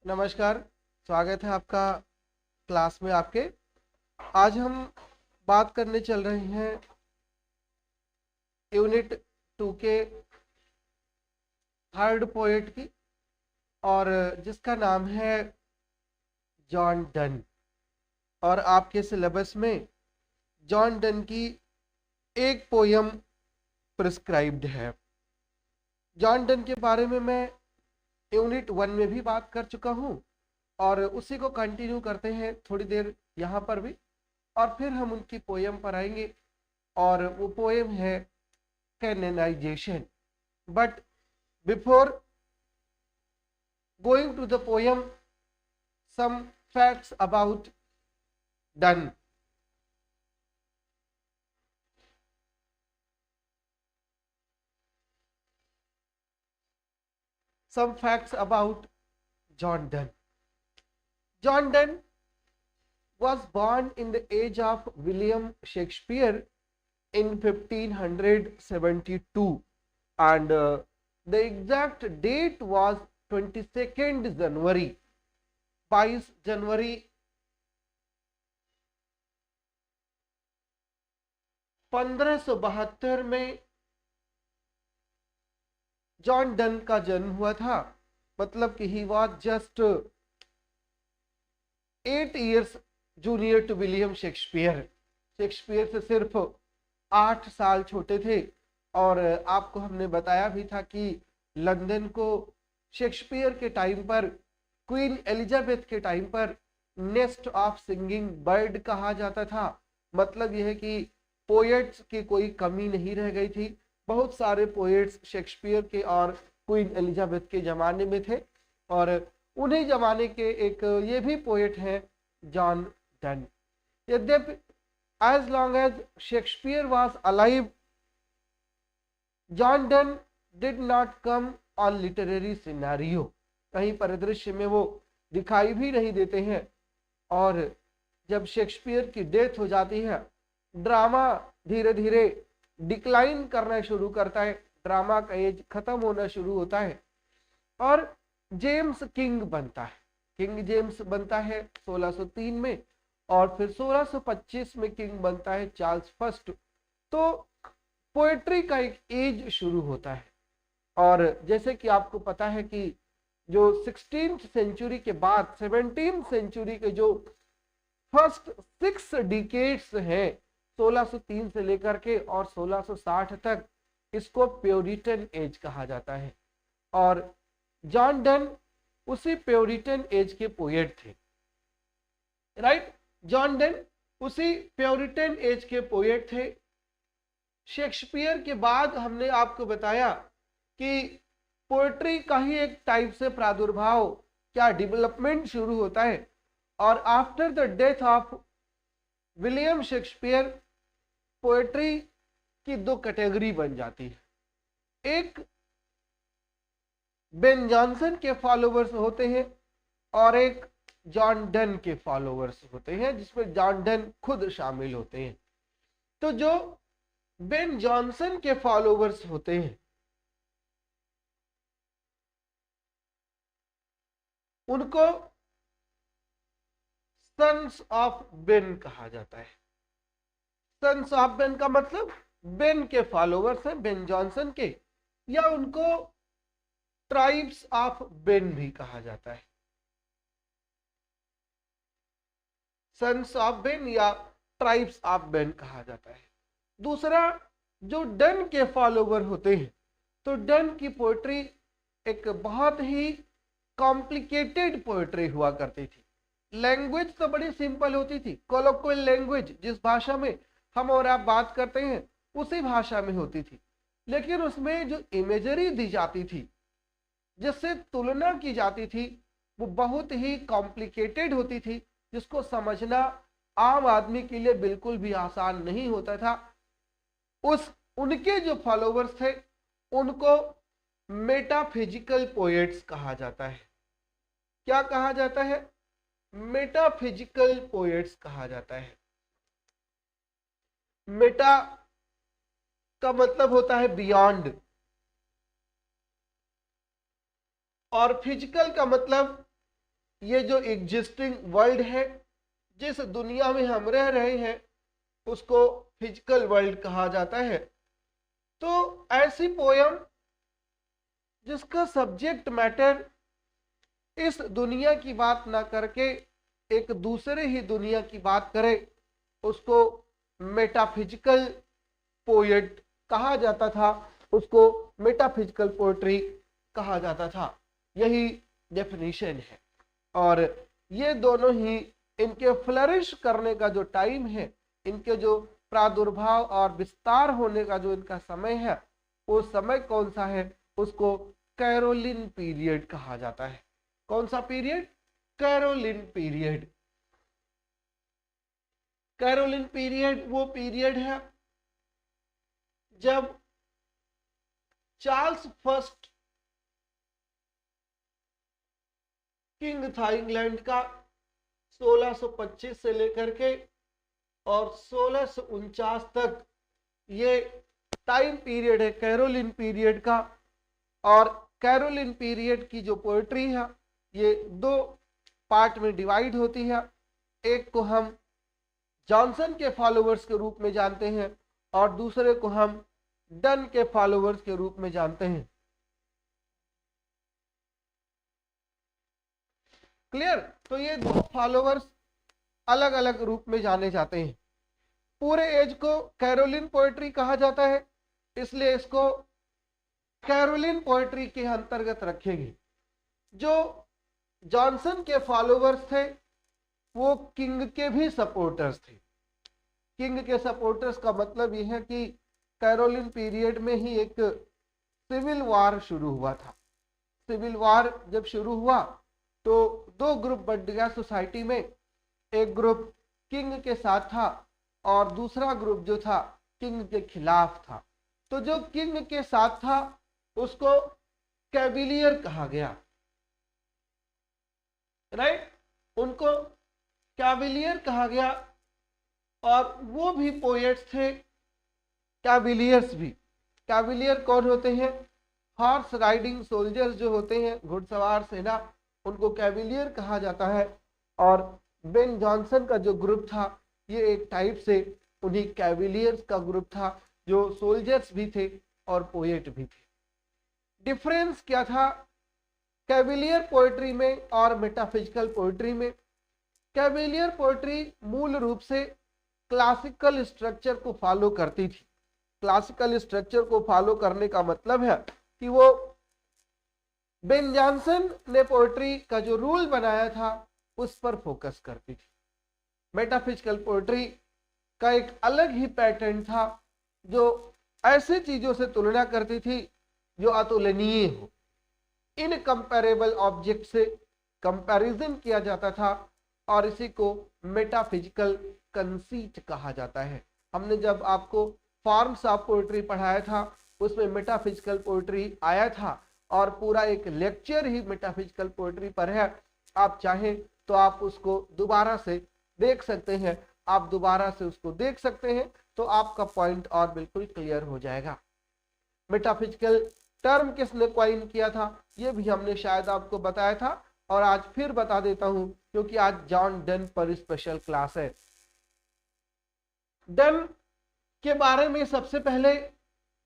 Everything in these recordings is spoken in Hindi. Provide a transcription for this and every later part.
नमस्कार। स्वागत है आपका क्लास में आपके। आज हम बात करने चल रहे हैं यूनिट 2 के थर्ड पोएट की, और जिसका नाम है जॉन डन। और आपके सिलेबस में जॉन डन की एक पोयम प्रिस्क्राइब्ड है। जॉन डन के बारे में मैं यूनिट 1 में भी बात कर चुका हूँ, और उसी को कंटिन्यू करते हैं थोड़ी देर यहाँ पर भी, और फिर हम उनकी पोयम पर आएंगे। और वो पोयम है canonization. But before going to the poem, some facts about Donne. Some facts about John Donne. John Donne was born in the age of William Shakespeare in 1572, and the exact date was 22nd January, 22 जनवरी 1572 में जॉन डन का जन्म हुआ था। मतलब कि he was just 8 years junior to William Shakespeare. Shakespeare से सिर्फ 8 साल छोटे थे। और आपको हमने बताया भी था कि लंदन को शेक्सपियर के टाइम पर, क्वीन एलिजाबेथ के टाइम पर नेस्ट ऑफ सिंगिंग बर्ड कहा जाता था। मतलब यह है कि पोएट्स की कोई कमी नहीं रह गई थी। बहुत सारे पोएट्स शेक्सपियर के और क्वीन एलिजाबेथ के ज़माने में थे, और उन्हीं ज़माने के एक ये भी पोएट हैं जॉन डन। यद्यपि as long as Shakespeare was alive, John Donne did not come on literary scenario. कहीं परिदृश्य में वो दिखाई भी नहीं देते हैं। और जब शेक्सपियर की डेथ हो जाती है, ड्रामा धीरे धीरे डिक्लाइन करना शुरू करता है। ड्रामा का एज खत्म होना शुरू होता है, और जेम्स किंग बनता है। किंग जेम्स बनता है 1603 में, और फिर 1625 में किंग बनता है चार्ल्स फर्स्ट। तो पोएट्री का एक एज शुरू होता है। और जैसे कि आपको पता है कि जो 16th सेंचुरी के बाद 17th सेंचुरी के जो फर्स्ट 6 डिकेड्स हैं, 1603 से लेकर के और 1660 तक, इसको प्योरिटन एज कहा जाता है। और जॉन डन उसी प्योरिटन एज के पोएट थे। राइट, जॉन डन उसी प्योरिटन एज के पोएट थे। शेक्सपियर के बाद हमने आपको बताया कि पोएट्री का ही एक टाइप से प्रादुर्भाव, क्या डेवलपमेंट शुरू होता है। और after the death of William Shakespeare, poetry की 2 कैटेगरी बन जाती है। एक बेन जॉनसन के फॉलोवर्स होते हैं, और एक जॉन डन के फॉलोवर्स होते हैं, जिसमें जॉन डन खुद शामिल होते हैं। तो जो बेन जॉनसन के फॉलोवर्स होते हैं, उनको सन्स ऑफ बेन कहा जाता है। सन्स ऑफ बेन का मतलब बेन के फॉलोवर्स हैं, बेन जॉनसन के, या उनको ट्राइब्स ऑफ बेन भी कहा जाता है। सन्स ऑफ बेन या ट्राइब्स ऑफ बेन कहा जाता है। दूसरा, जो डन के फॉलोवर होते हैं, तो डन की पोएट्री एक बहुत ही कॉम्प्लिकेटेड पोएट्री हुआ करती थी। लैंग्वेज तो बड़ी सिंपल होती थी, कोलोक्वियल लैंग्वेज, जिस भाषा में हम और आप बात करते हैं उसी भाषा में होती थी। लेकिन उसमें जो इमेजरी दी जाती थी, जिससे तुलना की जाती थी, वो बहुत ही कॉम्प्लिकेटेड होती थी, जिसको समझना आम आदमी के लिए बिल्कुल भी आसान नहीं होता था। उनके जो फॉलोवर्स थे, उनको मेटाफिजिकल पोएट्स कहा जाता है। क्या कहा जाता है? मेटाफिजिकल पोएट्स कहा जाता है। मेटा का मतलब होता है बियॉन्ड, और फिजिकल का मतलब ये जो एग्जिस्टिंग वर्ल्ड है, जिस दुनिया में हम रह रहे हैं, उसको फिजिकल वर्ल्ड कहा जाता है। तो ऐसी पोयम जिसका सब्जेक्ट मैटर इस दुनिया की बात ना करके एक दूसरे ही दुनिया की बात करे, उसको मेटाफिजिकल पोएट कहा जाता था, उसको मेटाफिजिकल पोएट्री कहा जाता था। यही डेफिनेशन है। और ये दोनों ही इनके फ्लरिश करने का जो टाइम है, इनके जो प्रादुर्भाव और विस्तार होने का जो इनका समय है, वो समय कौन सा है? उसको कैरोलिन पीरियड कहा जाता है। कौन सा period? Caroline period. Caroline period वो पीरियड है जब चार्ल्स फर्स्ट किंग था इंग्लैंड का, 1625 से लेकर के और 1649 तक ये टाइम पीरियड है कैरोलिन पीरियड का। और कैरोलिन पीरियड की जो पोएट्री है, ये दो पार्ट में डिवाइड होती है। एक को हम जॉनसन के फॉलोअर्स के रूप में जानते हैं और दूसरे को हम डन के फॉलोअर्स के रूप में जानते हैं। क्लियर? तो ये दो फॉलोअर्स अलग अलग रूप में जाने जाते हैं। पूरे एज को कैरोलिन पोएट्री कहा जाता है, इसलिए इसको कैरोलिन पोएट्री के अंतर्गत रखेंगे। जो जॉनसन के फॉलोअर्स थे वो किंग के भी सपोर्टर्स थे। किंग के सपोर्टर्स का मतलब यह है कि कैरोलिन पीरियड में ही एक सिविल वार शुरू हुआ था। सिविल वार जब शुरू हुआ तो दो ग्रुप बन गया सोसाइटी में। एक ग्रुप किंग के साथ था और दूसरा ग्रुप जो था किंग के खिलाफ था। तो जो किंग के साथ था उसको कैविलियर कहा गया, राइट? उनको कैविलियर कहा गया। और वो भी पोएट्स थे, कैविलियर्स भी। कैविलियर कौन होते हैं? हॉर्स राइडिंग सोल्जर्स जो होते हैं, घुड़सवार सेना, उनको कैविलियर कहा जाता है। और बेन जॉनसन का जो ग्रुप था ये एक टाइप से उन्हीं कैविलियर्स का ग्रुप था, जो सोल्जर्स भी थे और पोएट भी थे। डिफरेंस क्या था कैविलियर पोएट्री में और मेटाफिजिकल पोएट्री में? कैविलियर पोएट्री मूल रूप से क्लासिकल स्ट्रक्चर को फॉलो करती थी। क्लासिकल स्ट्रक्चर को फॉलो करने का मतलब है कि वो बेन जॉनसन ने पोएट्री का जो रूल बनाया था उस पर फोकस करती थी। मेटाफिजिकल पोएट्री का एक अलग ही पैटर्न था, जो ऐसे चीजों से तुलना करती थी जो अतुलनीय हो। इनकम्पेरेबल ऑब्जेक्ट से कंपैरिजन किया जाता था और इसी को मेटाफिजिकल कंसीट कहा जाता है। हमने जब आपको फॉर्म्स ऑफ पोएट्री पढ़ाया था उसमें मेटाफिजिकल पोएट्री आया था और पूरा एक लेक्चर ही मेटाफिजिकल पोएट्री पर है। आप चाहें तो आप उसको दोबारा से देख सकते हैं। आप दोबारा से उसको देख सकते हैं तो आपका पॉइंट और बिल्कुल क्लियर हो जाएगा। मेटाफिजिकल टर्म किसने कॉइन किया था ये भी हमने शायद आपको बताया था और आज फिर बता देता हूं क्योंकि आज जॉन डन पर स्पेशल क्लास है। डन के बारे में सबसे पहले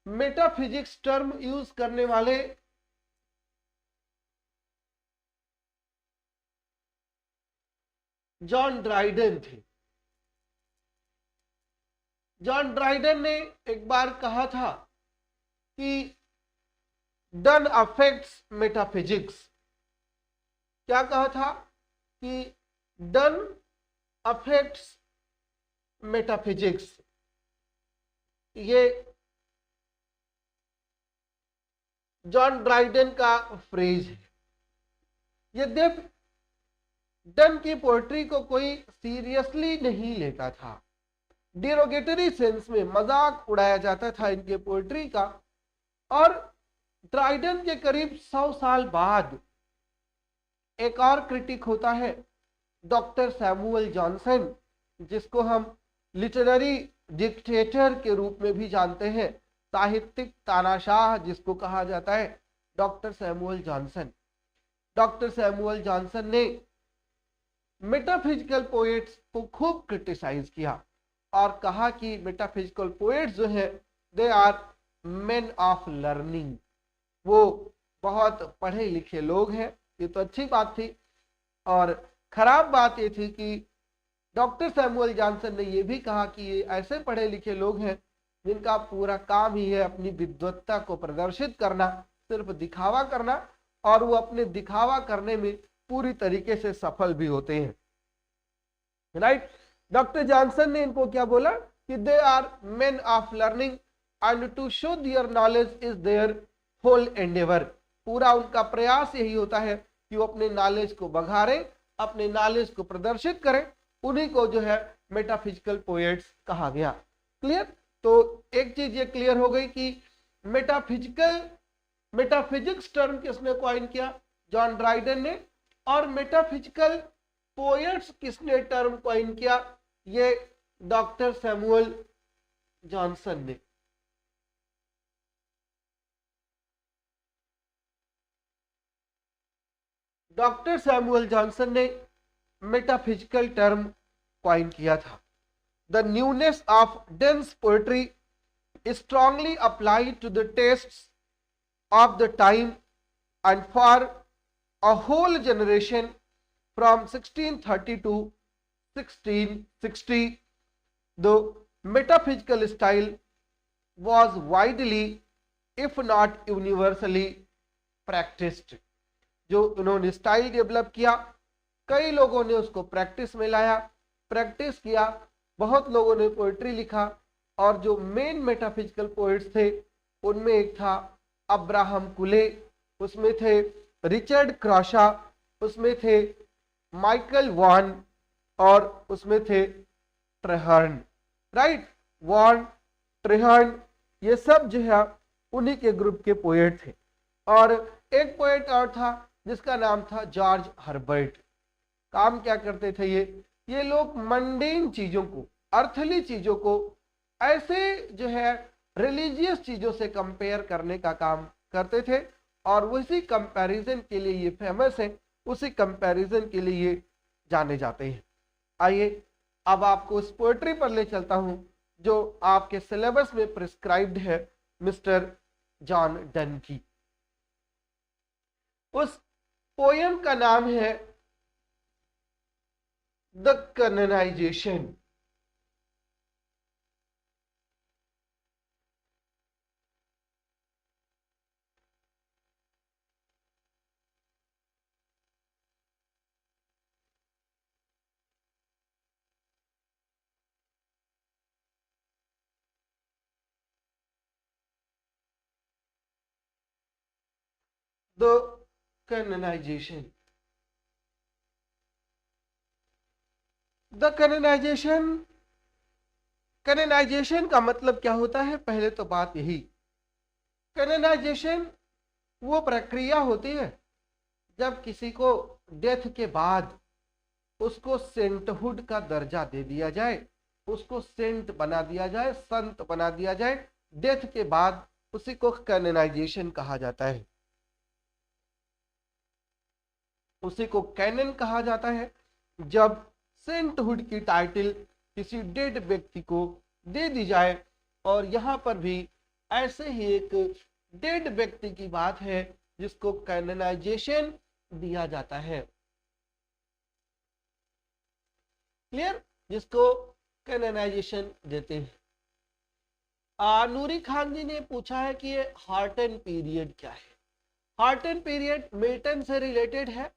मेटाफिजिक्स टर्म यूज करने वाले जॉन ड्राइडन थे। जॉन ड्राइडन ने एक बार कहा था कि डन अफेक्ट्स मेटाफिजिक्स। क्या कहा था? कि डन अफेक्ट्स मेटाफिजिक्स। ये जॉन ड्राइडन का फ्रेज है। यद्यपि डन की पोएट्री को कोई सीरियसली नहीं लेता था, डिरोगेटरी सेंस में मजाक उड़ाया जाता था इनके पोएट्री का। और ड्राइडन के करीब 100 साल बाद एक और क्रिटिक होता है डॉक्टर सैमुअल जॉनसन, जिसको हम लिटरेरी डिक्टेटर के रूप में भी जानते हैं, साहित्यिक तानाशाह जिसको कहा जाता है, doctor Samuel Johnson. Doctor Samuel Johnson ने मेटाफिजिकल पोएट्स को खूब क्रिटिसाइज किया और कहा कि मेटाफिजिकल पोएट्स जो है they are men of learning, वो बहुत पढ़े लिखे लोग हैं। ये तो अच्छी बात थी। और खराब बात ये थी कि डॉक्टर सैमुअल जॉनसन ने यह भी कहा कि ये ऐसे पढ़े लिखे लोग हैं जिनका पूरा काम ही है अपनी विद्वत्ता को प्रदर्शित करना, सिर्फ दिखावा करना, और वो अपने दिखावा करने में पूरी तरीके से सफल भी होते हैं। राइट, डॉक्टर जॉनसन ने इनको क्या बोला कि they are men of learning and to show their knowledge is their whole endeavour. पूरा उनका प्रयास यही होता है कि वो अपने नॉलेज को बघारें, अपने नॉलेज को प्रदर्शित करें। उन्हीं को जो है मेटाफिजिकल पोएट्स कहा गया। क्लियर? तो एक चीज ये क्लियर हो गई कि मेटाफिजिक्स टर्म किसने कॉइन किया? जॉन ड्राइडन ने। और मेटाफिजिकल पोएट्स किसने टर्म कॉइन किया? ये डॉक्टर सैमुअल जॉनसन ने। डॉक्टर सैमुअल जॉनसन ने मेटाफिजिकल टर्म कॉइन किया था। The newness of dense poetry is strongly applied to the tastes of the time, and for a whole generation from 1630 to 1660 the metaphysical style was widely if not universally practiced। जो उन्होंने स्टाइल डेवलप किया, कई लोगों ने उसको प्रैक्टिस में लाया, प्रैक्टिस किया, बहुत लोगों ने पोएट्री लिखा। और जो मेन मेटाफिजिकल पोएट्स थे उनमें एक था अब्राहम कुले, उसमें थे रिचर्ड क्रॉशा, उसमें थे माइकल वॉन, और उसमें थे ट्रेहर्न। राइट, वॉन, ट्रेहर्न, ये सब जो है उन्हीं के ग्रुप के पोएट थे। और एक पोएट और था जिसका नाम था जॉर्ज हर्बर्ट। काम क्या करते थे ये लोग मंडेन चीजों को, अर्थली चीजों को ऐसे जो है रिलीजियस चीजों से कंपेयर करने का काम करते थे, और उसी कंपैरिजन के लिए ये फेमस है, उसी कंपैरिजन के लिए ये जाने जाते हैं। आइए अब आपको इस पोएट्री पर ले चलता हूं जो आपके सिलेबस में प्रिस्क्राइब्ड है मिस्टर जॉन डन की। उस पोयम का नाम है the canonization. The canonization. The canonization, canonization का मतलब क्या होता है? पहले तो बात यही, कैनोनाइजेशन वो प्रक्रिया होती है जब किसी को डेथ के बाद उसको सेंटहुड का दर्जा दे दिया जाए, उसको सेंट बना दिया जाए, संत बना दिया जाए। डेथ के बाद उसी को कैनोनाइजेशन कहा जाता है, उसी को कैनन कहा जाता है। जब सेंटहुड की टाइटल किसी डेड व्यक्ति को दे दी जाए, और यहां पर भी ऐसे ही एक डेड व्यक्ति की बात है जिसको कैनोनाइजेशन दिया जाता है। क्लियर? जिसको कैनोनाइजेशन देते हैं। नूरी खान जी ने पूछा है कि ये हार्टन पीरियड क्या है? हार्टन पीरियड मिल्टन से रिलेटेड है,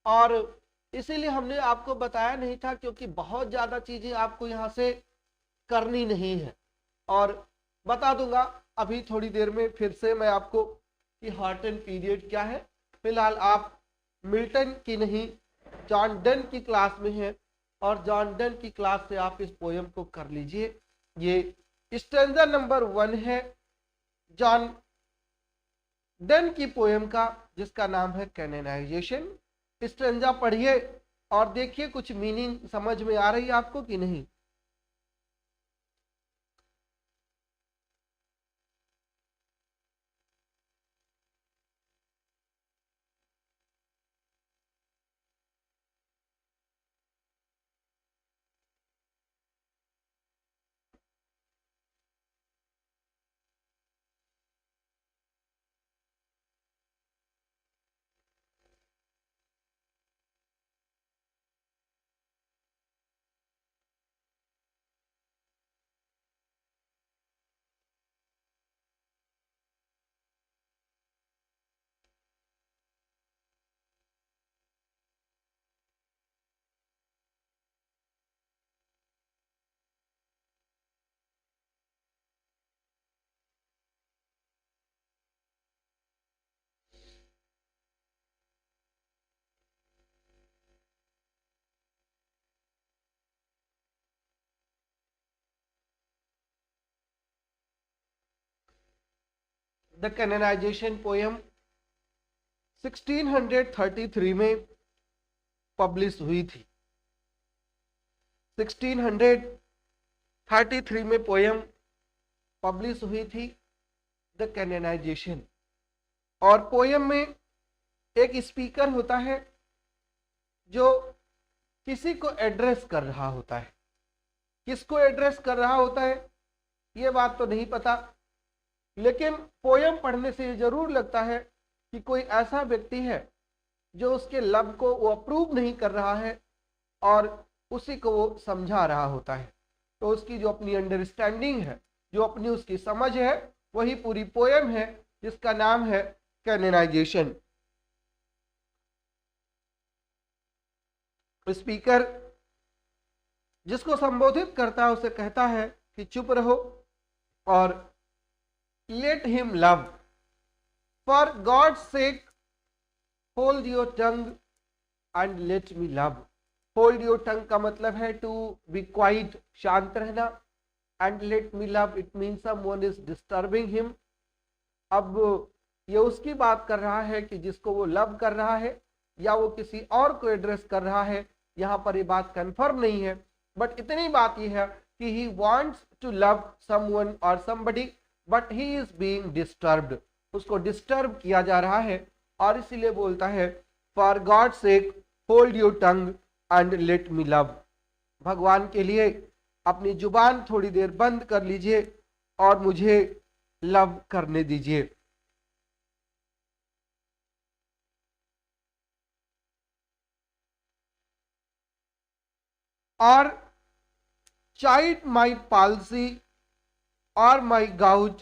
और इसीलिए हमने आपको बताया नहीं था क्योंकि बहुत ज्यादा चीजें आपको यहां से करनी नहीं है। और बता दूंगा अभी थोड़ी देर में फिर से मैं आपको कि हार्टन पीरियड क्या है। फिलहाल आप मिल्टन की नहीं, जॉन डन की क्लास में हैं, और जॉन डन की क्लास से आप इस पोयम को कर लीजिए। ये स्टैंजा नंबर 1 है जॉन डन की पोयम का, जिसका नाम है कैनोनाइजेशन। स्टैंजा पढ़िए और देखिए कुछ मीनिंग समझ में आ रही है आपको कि नहीं। द कैनोनाइजेशन पोयम 1633 में पब्लिश हुई थी। 1633 में पोयम पब्लिश हुई थी द कैनोनाइजेशन। और पोयम में एक स्पीकर होता है जो किसी को एड्रेस कर रहा होता है। किसको एड्रेस कर रहा होता है ये बात तो नहीं पता, लेकिन पोयम पढ़ने से ये जरूर लगता है कि कोई ऐसा व्यक्ति है जो उसके लब को वो अप्रूव नहीं कर रहा है और उसी को वो समझा रहा होता है। तो उसकी जो अपनी अंडरस्टैंडिंग है, जो अपनी उसकी समझ है, वही पूरी पोयम है जिसका नाम है कैनोनाइजेशन। स्पीकर जिसको संबोधित करता है उसे कहता है कि चुप रहो और let him love, for God sake hold your tongue and let me love. Hold your टंग का मतलब है टू बी क्वाइट, शांत रहना, and let me love it mean someone is disturbing him. अब ये उसकी बात कर रहा है कि जिसको वो लव कर रहा है या वो किसी और को एड्रेस कर रहा है, यहाँ पर ये बात कंफर्म नहीं है, बट इतनी बात ये है कि he wants to love someone और somebody but he is being disturbed. उसको डिस्टर्ब किया जा रहा है और इसीलिए बोलता है for God sake hold your tongue and let me love. भगवान के लिए अपनी जुबान थोड़ी देर बंद कर लीजिए और मुझे लव करने दीजिए। और chide my palsy or my gout,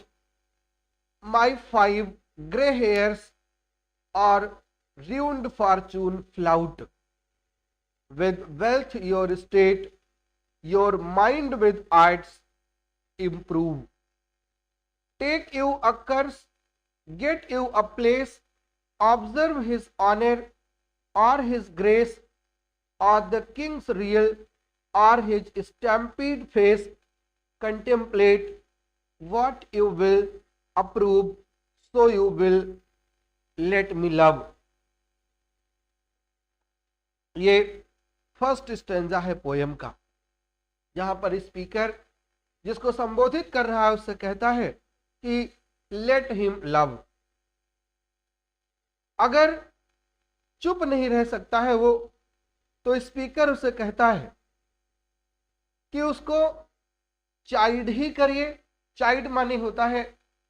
my 5 grey hairs or ruined fortune flout. With wealth your state, your mind with arts improve. Take you a curse, get you a place, observe his honor or his grace or the king's real or his stampede face, contemplate what you will approve, so you will let me love। ये फर्स्ट स्टेंजा है पोयम का, जहां पर स्पीकर जिसको संबोधित कर रहा है उससे कहता है कि लेट हिम लव। अगर चुप नहीं रह सकता है वो, तो स्पीकर उसे कहता है कि उसको चाइड ही करिए। चाइड माने होता है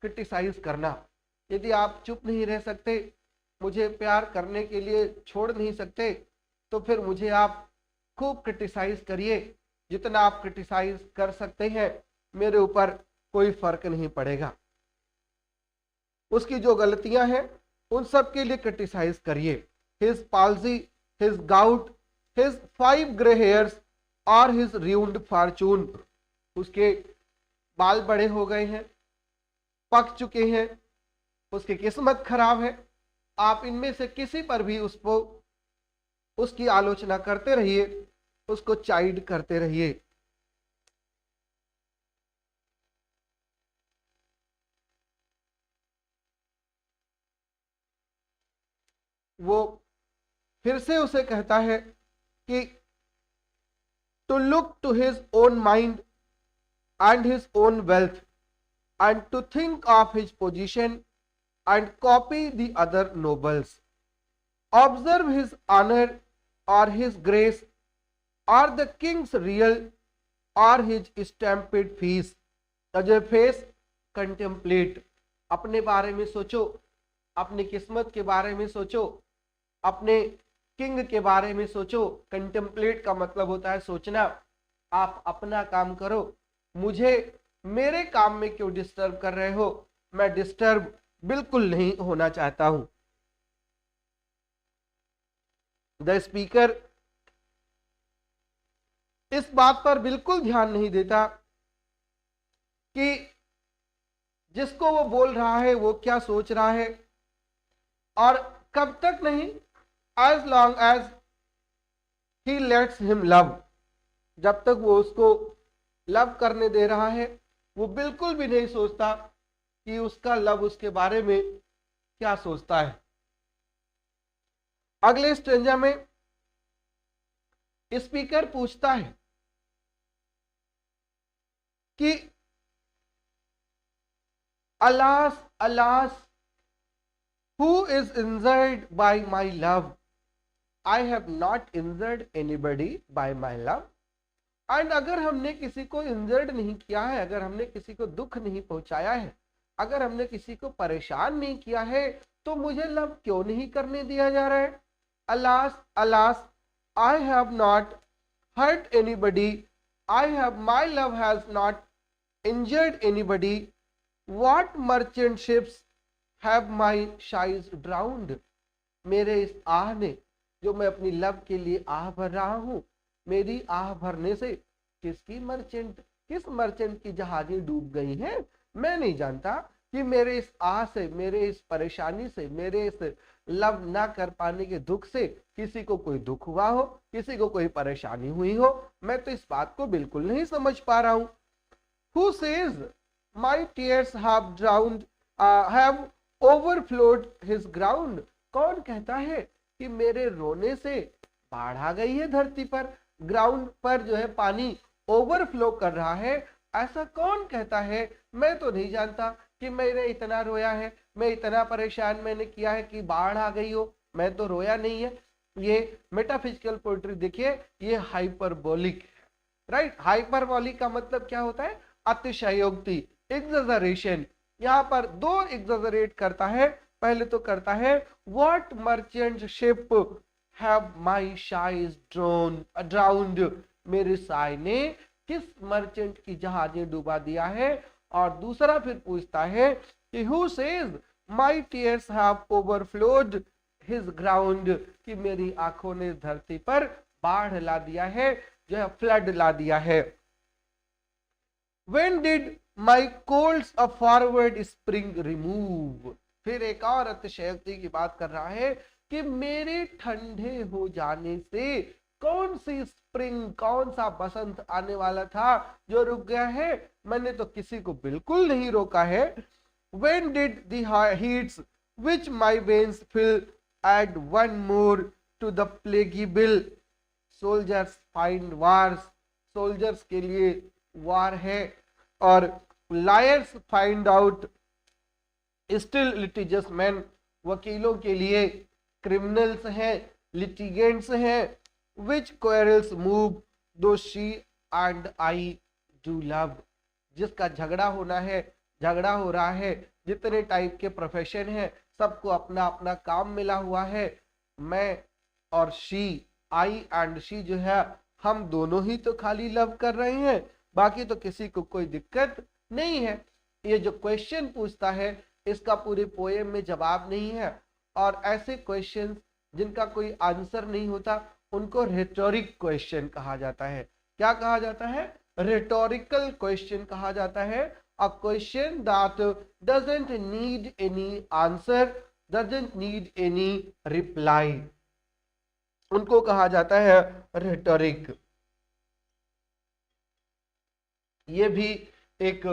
क्रिटिसाइज करना। यदि आप चुप नहीं रह सकते, मुझे प्यार करने के लिए छोड़ नहीं सकते, तो फिर मुझे आप खूब क्रिटिसाइज करिए। जितना आप क्रिटिसाइज कर सकते हैं मेरे ऊपर कोई फर्क नहीं पड़ेगा। उसकी जो गलतियां हैं उन सब के लिए क्रिटिसाइज करिए। His palsy, his gout, his 5 grey hairs और हिज ruined fortune, उसके बाल बड़े हो गए हैं, पक चुके हैं, उसकी किस्मत खराब है। आप इनमें से किसी पर भी उसको उसकी आलोचना करते रहिए, उसको चाइड करते रहिए। वो फिर से उसे कहता है कि to look to his own mind and his own wealth and to think of his position and copy the other nobles. Observe his honor or his grace or the king's real or his stamped face. face contemplate, अपने बारे में सोचो, अपनी किस्मत के बारे में सोचो, अपने किंग के बारे में सोचो। कंटेम्पलेट का मतलब होता है सोचना। आप अपना काम करो, मुझे मेरे काम में क्यों डिस्टर्ब कर रहे हो? मैं डिस्टर्ब बिल्कुल नहीं होना चाहता हूं। द स्पीकर इस बात पर बिल्कुल ध्यान नहीं देता कि जिसको वो बोल रहा है वो क्या सोच रहा है, और कब तक नहीं, as long as he lets him love, जब तक वो उसको लव करने दे रहा है। वो बिल्कुल भी नहीं सोचता कि उसका लव उसके बारे में क्या सोचता है। अगले स्टेंजा में स्पीकर पूछता है कि alas alas, who is injured by my love? I have not injured anybody by my love. And अगर हमने किसी को इंजर्ड नहीं किया है, अगर हमने किसी को दुख नहीं पहुंचाया है, अगर हमने किसी को परेशान नहीं किया है, तो मुझे लव क्यों नहीं करने दिया जा रहा है। Alas alas, I have not hurt anybody, I have my love has not injured anybody, what merchant ships have my sighs drowned. मेरे इस आह ने, जो मैं अपनी लव के लिए आह भर रहा हूं, मेरी आह भरने से किस मर्चेंट की जहाजें डूब गई हैं, मैं नहीं जानता कि मेरे इस आह से, मेरे इस परेशानी से, मेरे इस लव ना कर पाने के दुख से किसी को कोई दुख हुआ हो, किसी को कोई परेशानी हुई हो। मैं तो इस बात को बिल्कुल नहीं समझ पा रहा हूं। Who says my tears have drowned, have overflowed his ground? कौन कहता है कि मेरे रोने से बाढ़ आ गई है धरती पर, ग्राउंड पर जो है पानी ओवरफ्लो कर रहा है, ऐसा कौन कहता है। मैं तो नहीं जानता कि मैंने इतना रोया है, मैं इतना परेशान मैंने किया है कि बाढ़ आ गई हो। मैं तो रोया नहीं है। ये मेटाफिजिकल पोएट्री देखिए, ये हाइपरबोलिक है, राइट। हाइपरबोलिक का मतलब क्या होता है, अतिशयोक्ति, एग्जैजरेशन। यहाँ पर दो एग्जैजरेट करता है। पहले तो करता है what merchant ship have my shies ड्राउन्ड, मेरे साय ने किस मर्चेंट की जहाजें डुबा दिया है। और दूसरा फिर पूछता है कि who says my tears have overflowed his ground, कि मेरी आंखों ने धरती पर बाढ़ ला दिया है, जो है फ्लड ला दिया है। When did my colds a forward spring remove? फिर एक और अतिशयोक्ति की बात कर रहा है कि मेरे ठंडे हो जाने से कौन सी स्प्रिंग, कौन सा बसंत आने वाला था जो रुक गया है। मैंने तो किसी को बिल्कुल नहीं रोका है। When did the heats which my veins fill add one more to the plaguey bill? Soldiers find wars, soldiers के लिए वार है। और lawyers find out still litigious man, वकीलों के लिए क्रिमिनल्स हैं, लिटिगेंट्स हैं। Which quarrels move though she and I do love, जिसका झगड़ा होना है, झगड़ा हो रहा है। जितने टाइप के प्रोफेशन है, सबको अपना अपना काम मिला हुआ है। मैं और शी, आई एंड शी जो है, हम दोनों ही तो खाली लव कर रहे हैं, बाकी तो किसी को कोई दिक्कत नहीं है। ये जो क्वेश्चन पूछता है, इसका पूरे पोएम में जवाब नहीं है। और ऐसे क्वेश्चन जिनका कोई आंसर नहीं होता, उनको रेटोरिक क्वेश्चन कहा जाता है। क्या कहा जाता है? रेटोरिकल क्वेश्चन कहा जाता है। A question that doesn't need any answer, doesn't need any reply, उनको कहा जाता है रेटोरिक। ये भी एक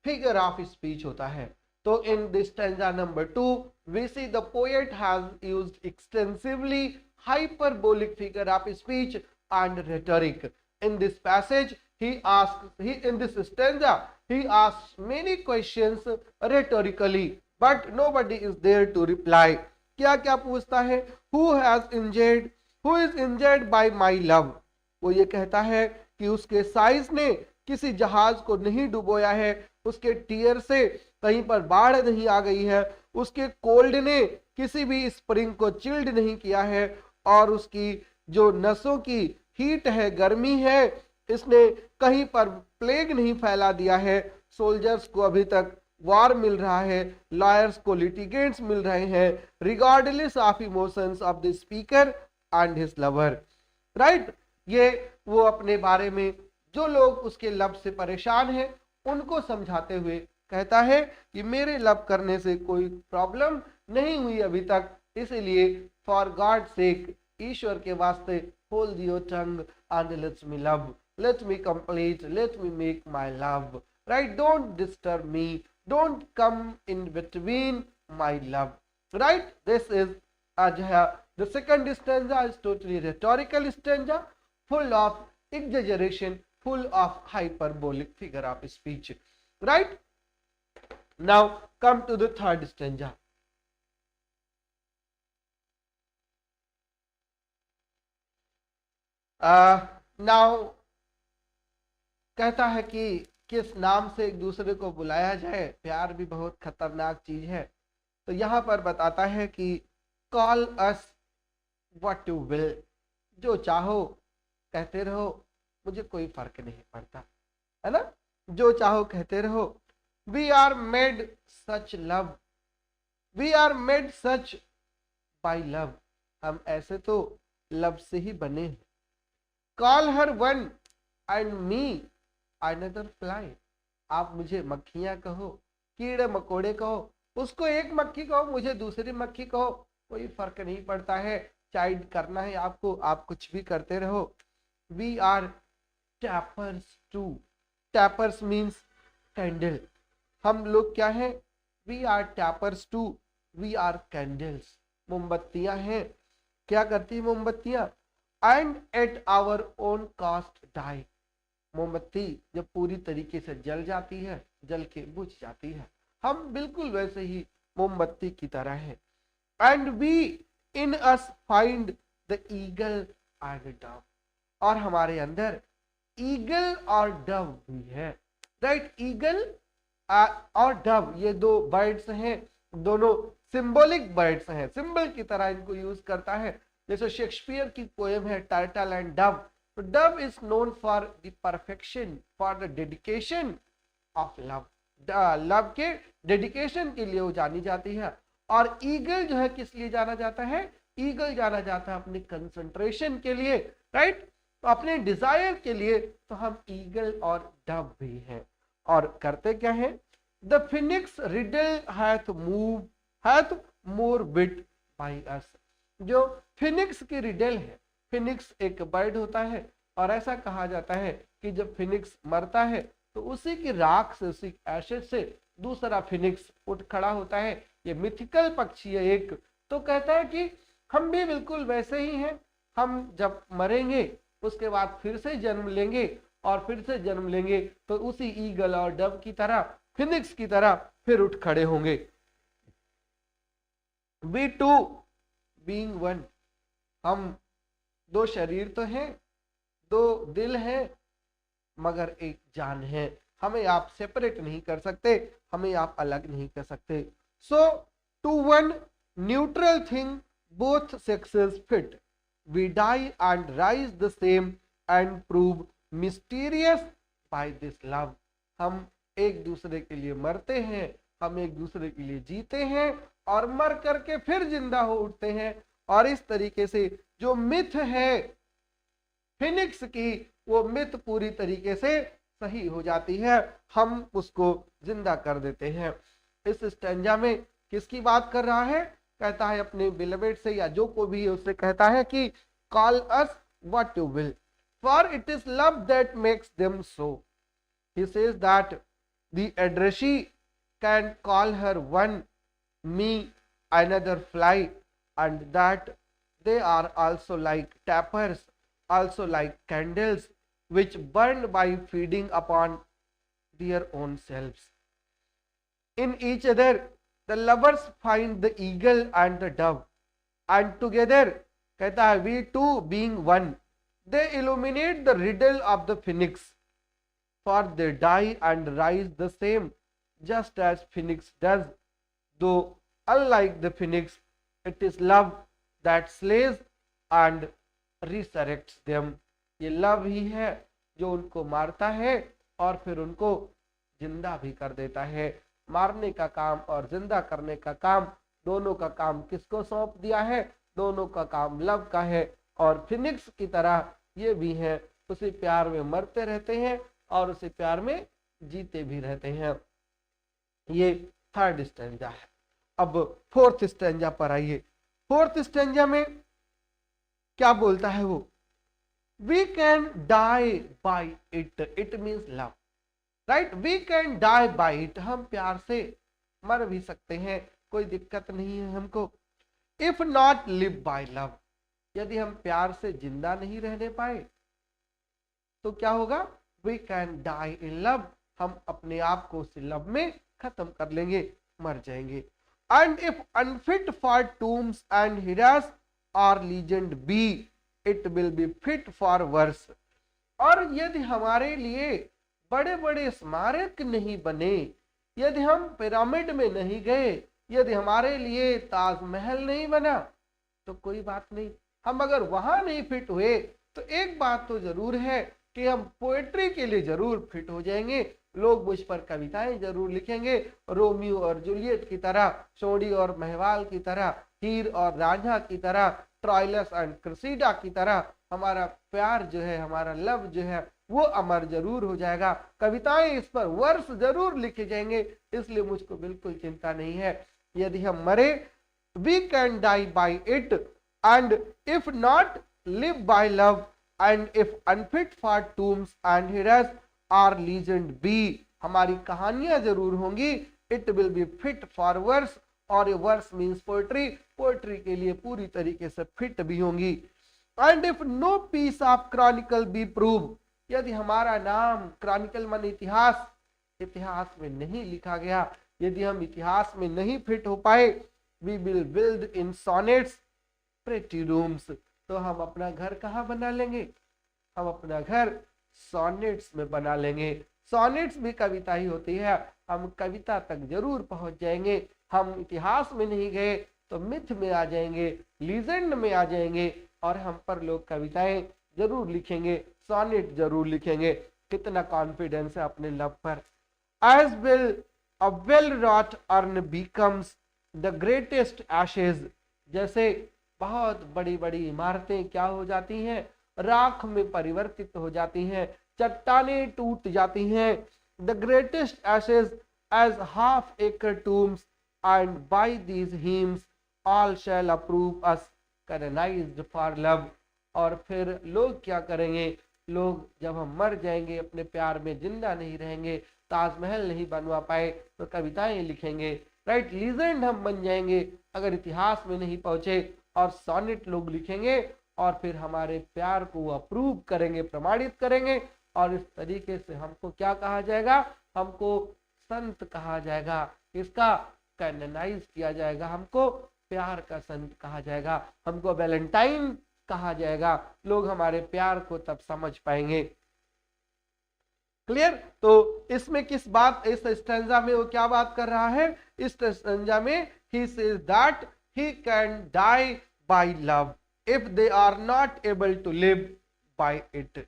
फिगर ऑफ स्पीच होता है। तो in this stanza number 2 we see the poet has used extensively hyperbolic figure of speech and rhetoric. In this passage in this stanza he asks many questions rhetorically, but nobody is there to reply. क्या क्या पूछता है? who is injured by my love? वो ये कहता है कि उसके साइज ने किसी जहाज को नहीं डुबोया है, उसके टीयर से कहीं पर बाढ़ नहीं आ गई है, उसके कोल्ड ने किसी भी स्प्रिंग को चिल्ड नहीं किया है, और उसकी जो नसों की हीट है, गर्मी है, इसने कहीं पर प्लेग नहीं फैला दिया है। सोल्जर्स को अभी तक वार मिल रहा है, लॉयर्स को लिटिगेंट्स मिल रहे हैं, regardless of emotions of the speaker and his lover. Right, ये वो अपने बारे में जो लोग उसके लव से परेशान हैं उनको समझाते हुए कहता है कि मेरे लव करने से कोई प्रॉब्लम नहीं हुई अभी तक, इसलिए फॉर गॉड सेक, ईश्वर के वास्ते, hold your tongue and let's me love, let me complete, let me make my love. Right, don't disturb me, don't come in between my love, right. This is the second stanza is totally rhetorical stanza, full of exaggeration, full of hyperbolic figure of speech, right? Now come to the third stanza. Now कहता है कि किस नाम से एक दूसरे को बुलाया जाए, प्यार भी बहुत खतरनाक चीज है। तो यहां पर बताता है कि call us what you will, जो चाहो कहते रहो, मुझे कोई फर्क नहीं पड़ता, है ना, जो चाहो कहते रहो। We are made such love, we are made such by love, हम ऐसे तो लव से ही बने हैं। Call her one and me another fly, आप मुझे मक्खियां कहो, कीड़े मकोड़े कहो, उसको एक मक्खी कहो, मुझे दूसरी मक्खी कहो, कोई फर्क नहीं पड़ता है। चाइल्ड करना है आपको, आप कुछ भी करते रहो। We are tapers too, tapers means candle, हम लोग क्या है, we are tapers too, we are candles, मोमबत्तियां हैं। क्या करती है मोमबत्तियां, and at our own cost die, मोमबत्ती जब पूरी तरीके से जल जाती है, जल के बुझ जाती है, हम बिल्कुल वैसे ही मोमबत्ती की तरह है। And we in us find the eagle and dove, और हमारे अंदर ईगल और डव भी है, राइट। ईगल और डव ये दो बर्ड्स हैं, दोनों सिंबॉलिक बर्ड्स हैं, सिंबल की तरह इनको यूज करता है। जैसे शेक्सपियर की पोएम है टर्टल एंड डव, तो Dove is known for the perfection, for the dedication of love, love के डेडिकेशन के लिए वो जानी जाती है। और ईगल जो है किस लिए जाना जाता है, ईगल जाना जाता है अपने कंसंट्रेशन के लिए, राइट, तो अपने डिजायर के लिए। तो हम ईगल और डव भी हैं। और करते क्या है, the Phoenix riddle hath move hath more bit by us, जो फिनिक्स की रिडल है, फिनिक्स एक बर्ड होता है, और ऐसा कहा जाता है कि जब फिनिक्स मरता है तो उसी की राख से, उसी एशेज से दूसरा फिनिक्स उठ खड़ा होता है। ये मिथिकल पक्षी है एक। तो कहता है कि हम भी बिल्कुल वैसे ही हैं, हम जब मरेंगे उसके बाद फिर से जन्म लेंगे, और फिर से जन्म लेंगे तो उसी ईगल और डव की तरह, फिनिक्स की तरह फिर उठ खड़े होंगे। वी टू बीइंग वन, हम दो शरीर तो हैं, दो दिल हैं, मगर एक जान है, हमें आप सेपरेट नहीं कर सकते, हमें आप अलग नहीं कर सकते। So to one neutral thing both sexes fit, we die and rise the same and prove mysterious by this love, हम एक दूसरे के लिए मरते हैं, हम एक दूसरे के लिए जीते हैं, और मर करके फिर जिंदा हो उठते हैं। और इस तरीके से जो मिथ है फिनिक्स की, वो मिथ पूरी तरीके से सही हो जाती है, हम उसको जिंदा कर देते हैं। इस स्टैंजा में किसकी बात कर रहा है, कहता है अपने बिलवेड से, या जो को भी है उससे कहता है कि call us what you will, for it is love that makes them so. He says that the addressee can call her one, me another fly, and that they are also like tapers, also like candles which burn by feeding upon their own selves. In each other the lovers find the eagle and the dove, and together, कहता है, we two being one, they illuminate the riddle of the phoenix, for they die and rise the same, just as phoenix does, though unlike the phoenix, it is love that slays and resurrects them. ये लव ही है जो उनको मारता है और फिर उनको जिंदा भी कर देता है। मारने का काम और जिंदा करने का काम, दोनों का काम किसको सौंप दिया है, दोनों का काम लव का है। और फिनिक्स की तरह ये भी हैं, उसी प्यार में मरते रहते हैं और उसी प्यार में जीते भी रहते हैं। ये थर्ड स्टैंजा है। अब फोर्थ स्टैंजा पर आइए। फोर्थ स्टैंजा में क्या बोलता है वो, we can die by it, it means love, right, we can die by it, हम प्यार से मर भी सकते हैं, कोई दिक्कत नहीं है हमको। If not live by love, यदि हम प्यार से जिंदा नहीं रहने पाए तो क्या होगा, we can die in love, हम अपने आप को उस लव में खत्म कर लेंगे, मर जाएंगे। And if unfit for tombs and hearse our legend be, it will be fit for verse, और यदि हमारे लिए बड़े बड़े स्मारक नहीं बने, यदि हम पिरामिड में नहीं गए, यदि हमारे लिए ताजमहल नहीं बना, तो कोई बात नहीं, हम अगर वहां नहीं फिट हुए तो एक बात तो जरूर है कि हम पोएट्री के लिए जरूर फिट हो जाएंगे, लोग मुझ पर कविताएं जरूर लिखेंगे, रोमियो और जूलियट की तरह, सोडी और महवाल की तरह, हीर और रांझा की तरह, ट्रायलस एंड क्रेसिडा की तरह हमारा प्यार जो है, हमारा लव जो है वो अमर जरूर हो जाएगा, कविताएं इस पर वर्ष जरूर लिखे जाएंगे, इसलिए मुझको बिल्कुल चिंता नहीं है। यदि हम मरे, we can die by it, and if not live by love, and if unfit for tombs and hearse our legend be, हमारी कहानियां जरूर होंगी, it will be fit for verse, और वर्स मीन्स पोएट्री, पोएट्री के लिए पूरी तरीके से फिट भी होंगी। And if no piece of chronicle be prove, यदि हमारा नाम क्रॉनिकल मन इतिहास, इतिहास में नहीं लिखा गया, यदि हम इतिहास में नहीं फिट हो पाए, we will build in sonnets pretty rooms, तो हम अपना घर कहाँ बना लेंगे, हम अपना घर सोनेट्स में बना लेंगे। सोनेट्स भी कविता ही होती है, हम कविता तक जरूर पहुंच जाएंगे, हम इतिहास में नहीं गए तो मिथ में आ जाएंगे, लीजेंड में आ जाएंगे, और हम पर लोग कविताएं जरूर लिखेंगे, सोनेट जरूर लिखेंगे। कितना कॉन्फिडेंस है अपने लव पर। As will a well wrought urn becomes the greatest ashes, जैसे बहुत बड़ी बड़ी इमारतें क्या हो जाती हैं, राख में परिवर्तित हो जाती हैं, चट्टानें टूट जाती हैं। The greatest ashes as half acre tombs, and by these hymns all shall approve us canonized for love, और फिर लोग क्या करेंगे, लोग जब हम मर जाएंगे, अपने प्यार में जिंदा नहीं रहेंगे, ताजमहल नहीं बनवा पाए, तो कविताएं लिखेंगे, राइट, लीजेंड हम बन जाएंगे अगर इतिहास में नहीं पहुंचे, और सोनेट लोग लिखेंगे, और फिर हमारे प्यार को अप्रूव करेंगे, प्रमाणित करेंगे, और इस तरीके से हमको क्या कहा जाएगा, हमको संत कहा जाएगा, इसका कैनोनाइज किया जाएगा, हमको प्यार का संत कहा जाएगा, हमको वैलेंटाइन कहा जाएगा, लोग हमारे प्यार को तब समझ पाएंगे। क्लियर। तो इसमें किस बात, इस स्टैंजा में वो क्या बात कर रहा है, इस स्टैंजा में he says that he can die by love if they are not able to live by it,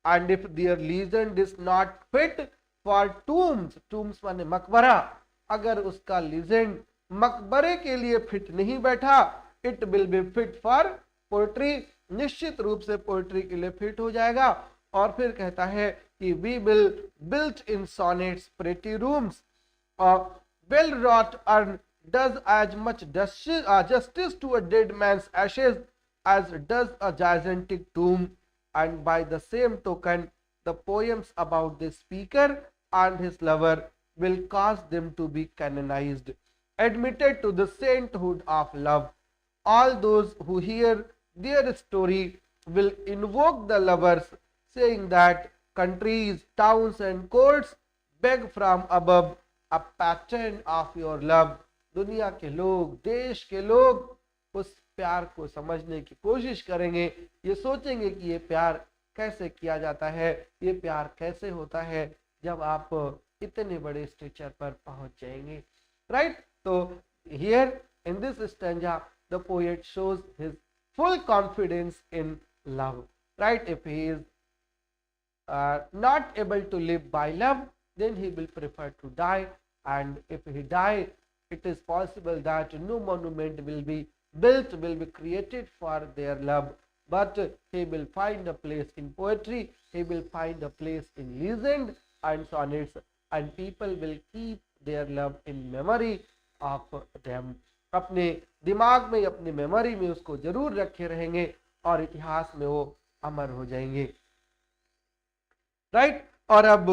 and if their legend is not fit for tombs, tombs माने मकबरा, अगर उसका लीजेंड मकबरे के लिए फिट नहीं बैठा, it will be fit for poetry, निश्चित रूप से पोएट्री के लिए फिट हो जाएगा। और फिर कहता है कि we will build in sonnets pretty rooms, well wrought urn does as much justice to a dead man's ashes as does a gigantic tomb, and by the same token the poems about the speaker and his lover will cause them to be canonized, admitted to the sainthood of love. All those who hear their story will invoke the lovers, saying that countries, towns and courts beg from above a pattern of your love. दुनिया के लोग, देश के लोग उस प्यार को समझने की कोशिश करेंगे, ये सोचेंगे कि ये प्यार कैसे किया जाता है, ये प्यार कैसे होता है, जब आप इतने बड़े स्टेचर पर पहुंच जाएंगे, राइट। तो here in this stanza the poet shows his full confidence in love, right? If he is not able to live by love, then he will prefer to die, and if he die, it is possible that no monument will be built, will be created for their love, but he will find a place in poetry, he will find a place in legend and sonnets, and people will keep their love in memory of them. अपने दिमाग में, अपनी मेमोरी में उसको जरूर रखे रहेंगे, और इतिहास में वो अमर हो जाएंगे, राइट। और अब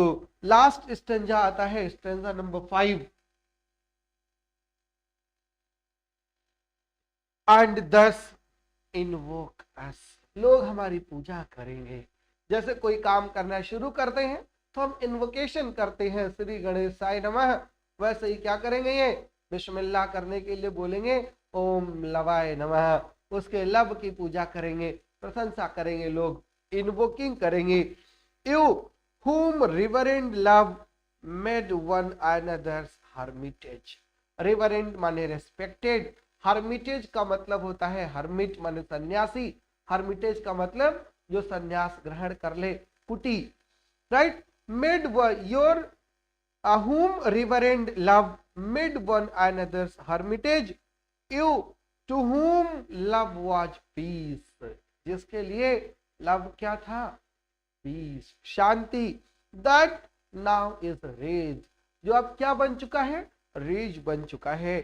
लास्ट स्टेंजा आता है, स्टेंजा नंबर 5। एंड दस इनवोक अस, लोग हमारी पूजा करेंगे। जैसे कोई काम करना शुरू करते हैं तो हम इन्वोकेशन करते हैं, श्री गणेशाय नमः, वैसे ही क्या करेंगे, ये बिस्मिल्लाह करने के लिए बोलेंगे ओम लवाय नमः, उसके लब की पूजा करेंगे, प्रशंसा करेंगे, लोग इन्वोकिंग करेंगे। You whom reverend love made one another's hermitage। reverend माने respected, hermitage का मतलब होता है hermit माने सन्यासी, hermitage का मतलब जो सन्यास ग्रहण कर ले, कुटी, right. made your whom reverend love made one another's hermitage, you to whom love was peace, जिसके लिए लव क्या था, पीस, शांति। दैट नाउ इज रेज, जो अब क्या बन चुका है, रेज बन चुका है।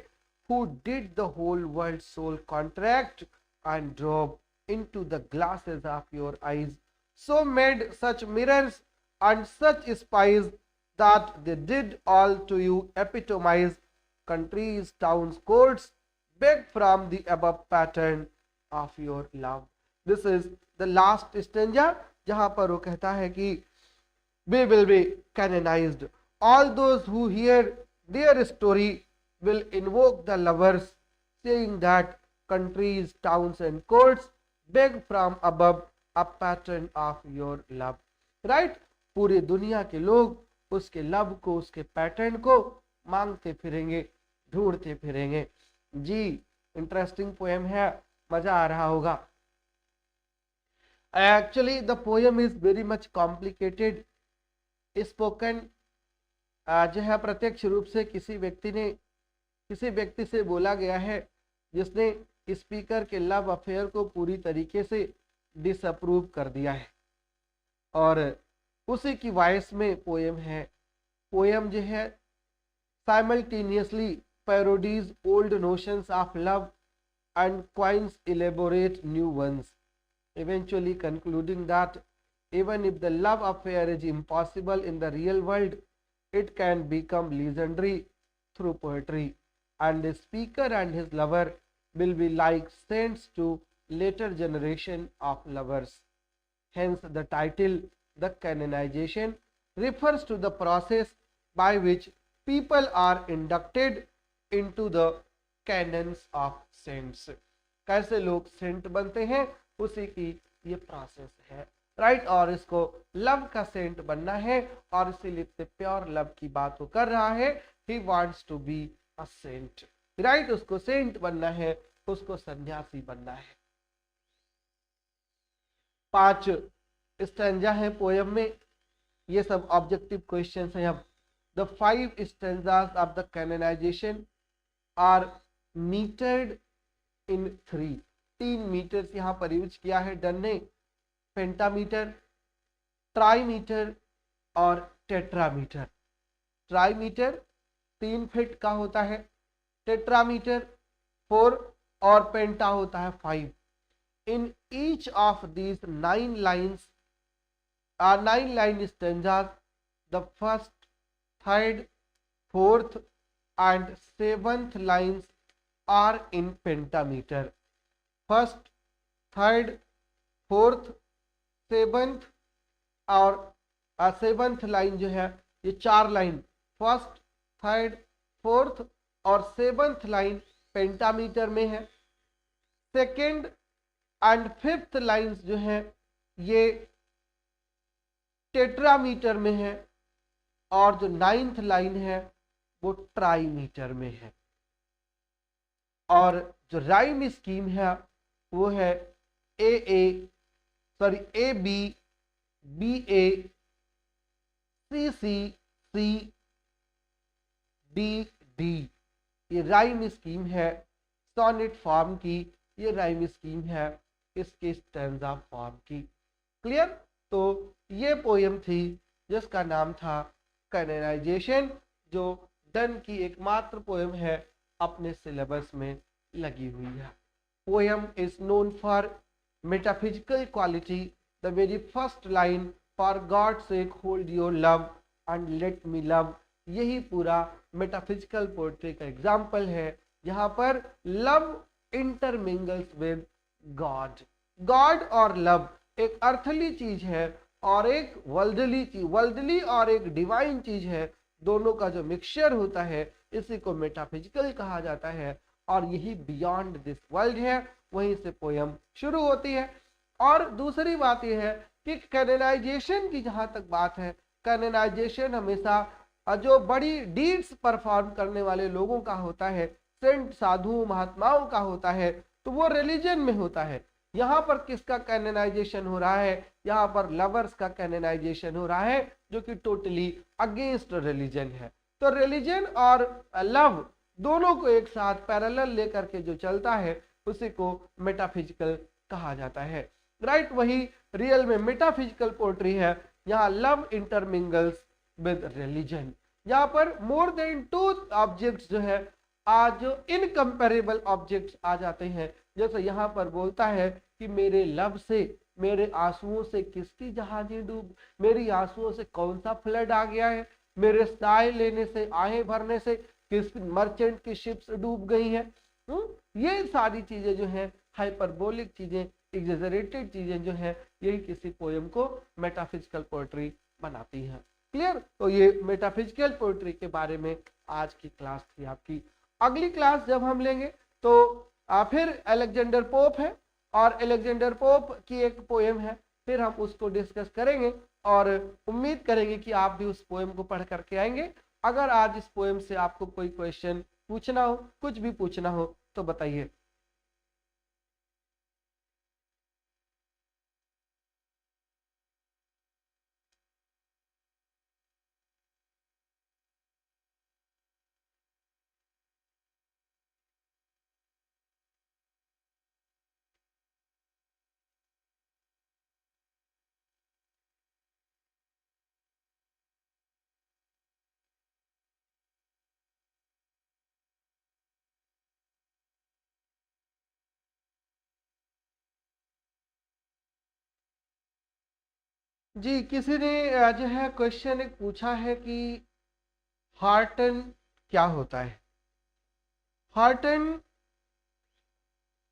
Who did the whole world soul contract and drop into the glasses of your eyes, so made such mirrors and such spies that they did all to you epitomize countries, towns, courts, beg from the above pattern of your love। This is the last stanza, जहां पर वो कहता है कि we will be canonized, all those who hear their story will invoke the lovers, saying that countries, towns and courts beg from above a pattern of your love। right, पूरी दुनिया के लोग उसके लव को, उसके पैटर्न को मांगते फिरेंगे, ढूंढते फिरेंगे। जी, इंटरेस्टिंग पोएम है, मजा आ रहा होगा। Actually the poem is very much complicated. Spoken जो है प्रत्यक्ष रूप से किसी व्यक्ति से बोला गया है जिसने स्पीकर के लव अफेयर को पूरी तरीके से डिसअप्रूव कर दिया है, और उसी की वॉइस में पोएम है। पोएम जो है simultaneously parodies old notions of love and coins elaborate new ones, eventually concluding that even if the love affair is impossible in the real world, it can become legendary through poetry, and the speaker and his lover will be like saints to later generation of lovers। Hence the title, The Canonization, refers to the process by which people are inducted into the canons of saints। कैसे लोग सेंट बनते हैं, उसी की ये प्रोसेस है, राइट। और इसको लव का सेंट बनना है, और इसीलिए प्योर लव की बात वो कर रहा है। He wants to be a saint, right. उसको सेंट बनना है, उसको सन्यासी बनना है। 5 स्टैंजा है पोएम में, ये सब ऑब्जेक्टिव क्वेश्चंस हैं। अब The 5 stanzas of the canonization are metered in 3। 3 metres यहाँ पर यूज किया है डन ने, पेंटामीटर, ट्राईमीटर और टेट्रामीटर। ट्राईमीटर 3 फीट का होता है, टेट्रामीटर 4 और पेंटा होता है 5। In each of these 9 lines are 9 line stanzas, the first, third, fourth and seventh lines are in pentameter। First, third, fourth, seventh और सेवंथ लाइन जो है, ये 4 लाइन, फर्स्ट, थर्ड, फोर्थ और सेवंथ लाइन पेंटामीटर में है। सेकेंड एंड फिफ्थ लाइन्स जो है ये टेट्रामीटर में है, और जो 9th लाइन है वो ट्राईमीटर में है। और जो राइम स्कीम है वो है A B, B A, C C, C D D, ये राइम स्कीम है। सोनेट फॉर्म की ये राइम स्कीम है, इसके स्टैंजा फॉर्म की। क्लियर? तो ये पोएम थी जिसका नाम था कैनोनाइजेशन, जो डन की एकमात्र पोएम है अपने सिलेबस में लगी हुई है। Poem is known for metaphysical quality. The very first line for God sake hold your love and let me love, यही पूरा मेटाफिजिकल पोएट्री का एग्जाम्पल है, जहां पर लव इंटरमिंगल्स विद गॉड। गॉड और लव एक अर्थली चीज है और एक वर्ल्डली और एक डिवाइन चीज है, दोनों का जो मिक्सचर होता है इसी को मेटाफिजिकल कहा जाता है, और यही बियॉन्ड दिस वर्ल्ड है, वहीं से पोयम शुरू होती है। और दूसरी बात यह है कि कैनोनाइजेशन की जहां तक बात है, कैनोनाइजेशन हमेशा जो बड़ी डीड्स परफॉर्म करने वाले लोगों का होता है, सेंट साधु महात्माओं का होता है, तो वो रिलीजन में होता है। यहाँ पर किसका कैनोनाइजेशन हो रहा है? यहाँ पर लवर्स का कैनोनाइजेशन हो रहा है, जो कि टोटली अगेंस्ट रिलीजन है। तो रिलीजन और लव दोनों को एक साथ पैरेलल लेकर के जो चलता है उसी को मेटाफिजिकल कहा जाता है। राइट, वही रियल में मेटाफिजिकल पोएट्री है, यहाँ लव इंटरमिंगल्स विद रिलीजन। यहाँ पर मोर देन टू ऑब्जेक्ट्स जो है आज जो इनकम्पेरेबल ऑब्जेक्ट्स आ जाते हैं, जैसे यहाँ पर बोलता है कि मेरे लव से, मेरे आंसुओं से किसकी जहाजें डूब, मेरी आंसुओं से कौन सा फ्लड आ गया है, मेरे साय लेने से, आहें भरने से किस मर्चेंट की शिप्स डूब गई हैं। ये सारी चीजें जो है हाइपरबोलिक चीजें, एग्जेजरेटेड चीजें जो है, यही किसी पोएम को मेटाफिजिकल पोएट्री बनाती है। क्लियर? तो ये मेटाफिजिकल पोएट्री के बारे में आज की क्लास थी आपकी। अगली क्लास जब हम लेंगे तो फिर अलेक्जेंडर पोप है, और अलेक्जेंडर पोप की एक पोएम है, फिर हम उसको डिस्कस करेंगे और उम्मीद करेंगे कि आप भी उस पोएम को पढ़ करके आएंगे। अगर आज इस पोएम से आपको कोई क्वेश्चन पूछना हो, कुछ भी पूछना हो तो बताइए। जी, किसी ने जो है क्वेश्चन एक पूछा है कि हार्टन क्या होता है। हार्टन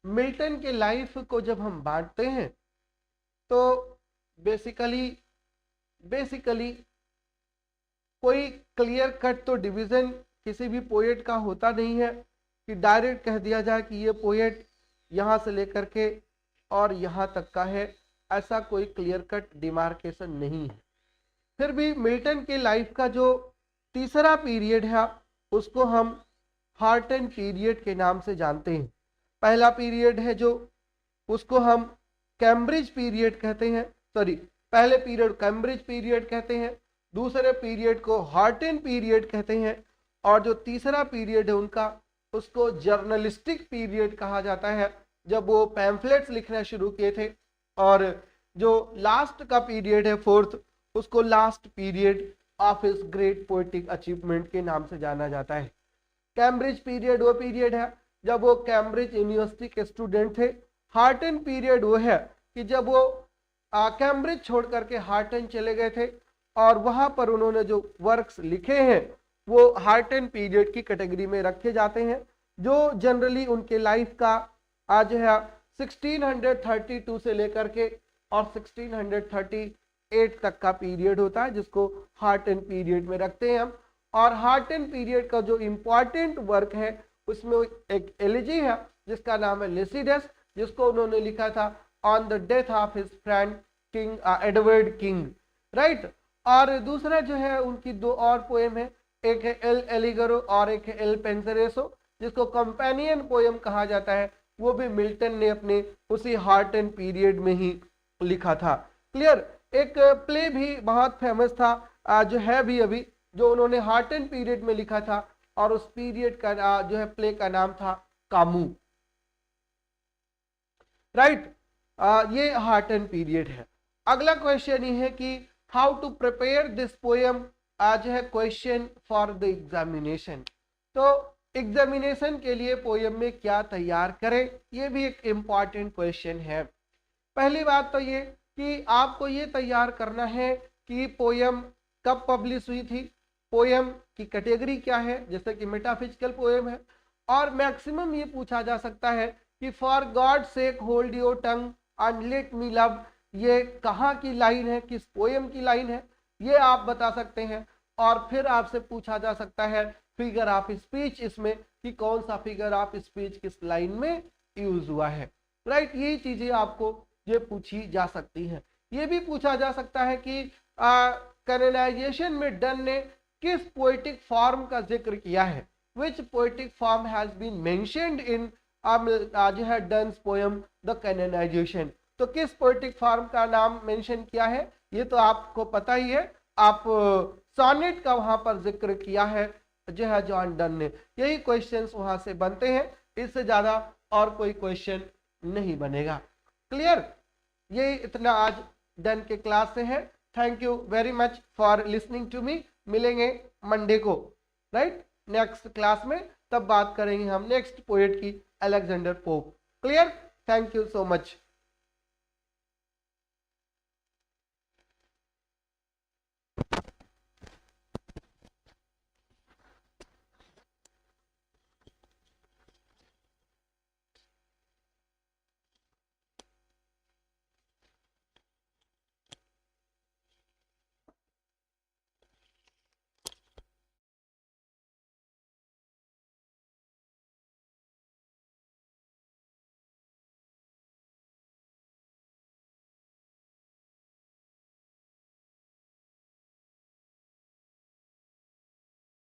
मिल्टन के लाइफ को जब हम बांटते हैं तो बेसिकली कोई क्लियर कट तो डिवीजन किसी भी पोएट का होता नहीं है कि डायरेक्ट कह दिया जाए कि ये पोएट यहाँ से लेकर के और यहाँ तक का है, ऐसा कोई क्लियर कट डिमार्केशन नहीं है। फिर भी मिल्टन के लाइफ का जो तीसरा पीरियड है उसको हम हार्टन पीरियड के नाम से जानते हैं। पहला पीरियड है जो, उसको हम कैम्ब्रिज पीरियड कहते हैं, सॉरी पहले पीरियड कैम्ब्रिज पीरियड कहते हैं, दूसरे पीरियड को हार्टन पीरियड कहते हैं, और जो तीसरा पीरियड है उनका, उसको जर्नलिस्टिक पीरियड कहा जाता है, जब वो पैम्फलेट्स लिखना शुरू किए थे। और जो लास्ट का पीरियड है फोर्थ, उसको last period of his great poetic achievement के नाम से जाना जाता है। कैम्ब्रिज पीरियड वो पीरियड है जब वो कैम्ब्रिज यूनिवर्सिटी के स्टूडेंट थे। हार्टन पीरियड वो है कि जब वो कैम्ब्रिज छोड़ करके हार्टन चले गए थे, और वहां पर उन्होंने जो वर्क्स लिखे हैं वो हार्टन पीरियड की कैटेगरी में रखे जाते हैं, जो जनरली उनके लाइफ का आज है 1632 से लेकर के और 1638 तक का पीरियड होता है, जिसको हार्टन पीरियड में रखते हैं हम। और हार्टन पीरियड का जो इम्पोर्टेंट वर्क है उसमें एक एलिजी है जिसका नाम है लिसिडस, जिसको उन्होंने लिखा था on the death of his friend king Edward king. Right, और दूसरा जो है उनकी दो और पोएम है, एक है एल एलिगरो और एक है एल पेंसरेसो, जिसको कंपेनियन पोएम कहा जाता है। वो भी मिल्टन ने अपने उसी हार्टन पीरियड में ही लिखा था। क्लियर? एक प्ले भी बहुत फेमस था जो है भी अभी, जो उन्होंने हार्टन पीरियड में लिखा था, और उस पीरियड का जो है प्ले का नाम था कामू। राइट, ये हार्टन पीरियड है। अगला क्वेश्चन ये है कि how to prepare this poem, आज है क्वेश्चन फॉर द एग्जामिनेशन। तो एग्जामिनेशन के लिए पोएम में क्या तैयार करें, ये भी एक इम्पॉर्टेंट क्वेश्चन है। पहली बात तो ये कि आपको ये तैयार करना है कि पोयम कब पब्लिश हुई थी, पोयम की कैटेगरी क्या है, जैसे कि मेटाफिजिकल पोयम है, और मैक्सिमम ये पूछा जा सकता है कि for God sake hold your tongue and let me love, ये कहाँ की लाइन है, किस पोयम की लाइन है, ये आप बता सकते हैं। और फिर आपसे पूछा जा सकता है फिगर ऑफ स्पीच इसमें, कि कौन सा फिगर ऑफ स्पीच किस लाइन में यूज हुआ है, राइट। यही चीजें आपको ये पूछी जा सकती हैं। ये भी पूछा जा सकता है कि कैनोनाइजेशन में डन ने किस पोएटिक फॉर्म का जिक्र किया है, which poetic form has been mentioned in जो है डन्स पोयम द कैनोनाइजेशन। तो किस पोएटिक फॉर्म का नाम मेंशन किया है ये तो आपको पता ही है, आप सोनेट का वहां पर जिक्र किया है जो है जॉन डन ने। यही क्वेश्चंस वहां से बनते हैं, इससे ज्यादा और कोई क्वेश्चन नहीं बनेगा। क्लियर, ये इतना आज डन के क्लास से है। Thank you very much for listening to me. मिलेंगे मंडे को, राइट, नेक्स्ट क्लास में, तब बात करेंगे हम नेक्स्ट पोएट की, Alexander pope. Clear, thank you so much.